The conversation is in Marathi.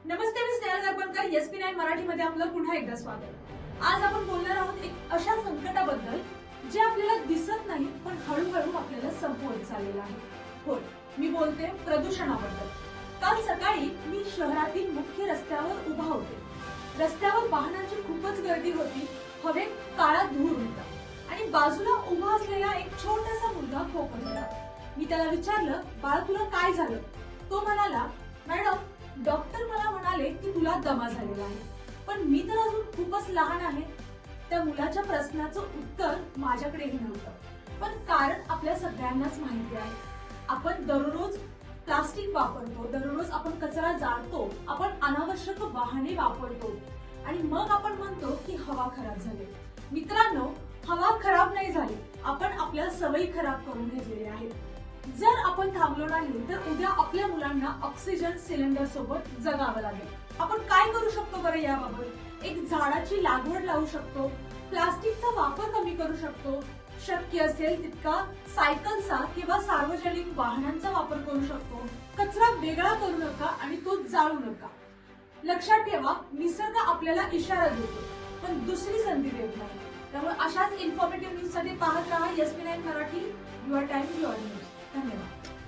नमस्ते, मी स्नेहल गरपणकर. SP9 मराठीमध्ये आपलं पुन्हा एकदा स्वागत. आज आपण बोलणार आहोत एक अशा संकटाबद्दल जे आपल्याला दिसत नाही पण हळूहळू आपल्याला संपवत चाललेलं आहे. होय, मी बोलते प्रदूषणाबद्दल. काल सकाळी मी शहरातील मुख्य रस्त्यावर उभा होते. रस्त्यावर वाहनांची खूपच गर्दी होती. हवेत काळा धूर होता आणि बाजूला उभा असलेला एक छोटासा मुलगा खोकत होता. मी त्याला विचारलं, बाळा तुला काय झालं? तो म्हणाला, मॅडम डॉक्टर मला म्हणाले की तुला दमा झालेला आहे, पण मी तर अजून खूपच लहान आहे. त्या मुलाच्या प्रश्नाचं उत्तर माझ्याकडेही नव्हतं, पण कारण आपल्या सगळ्यांनाच माहिती आहे. आपण दररोज प्लास्टिक वापरतो, दररोज आपण कचरा जाळतो, आपण अनावश्यक वाहने वापरतो आणि मग आपण म्हणतो की हवा खराब झाली. मित्रांनो, हवा खराब नाही झाली, आपण आपल्या सवयी खराब करून घेतलेल्या आहेत. जर आपण थांबलो नाही तर उद्या आपल्या मुलांना ऑक्सिजन सिलेंडर सोबत जगावं लागेल. आपण काय करू शकतो बरं याबाबत? एक झाडाची लागवड लावू शकतो, प्लास्टिकचा वापर कमी करू शकतो, शक्य असेल तितका सायकलचा किंवा सार्वजनिक वाहनांचा वापर करू शकतो. कचरा वेगळा करू नका आणि तो जाळू नका. लक्षात ठेवा, निसर्ग आपल्याला इशारा देतो पण दुसरी संधी देत नाही. त्यामुळे अशाच इन्फॉर्मेटिव्ह न्यूज साठी पाहत राहा SP9 Marathi. Your time your news. धन्यवाद.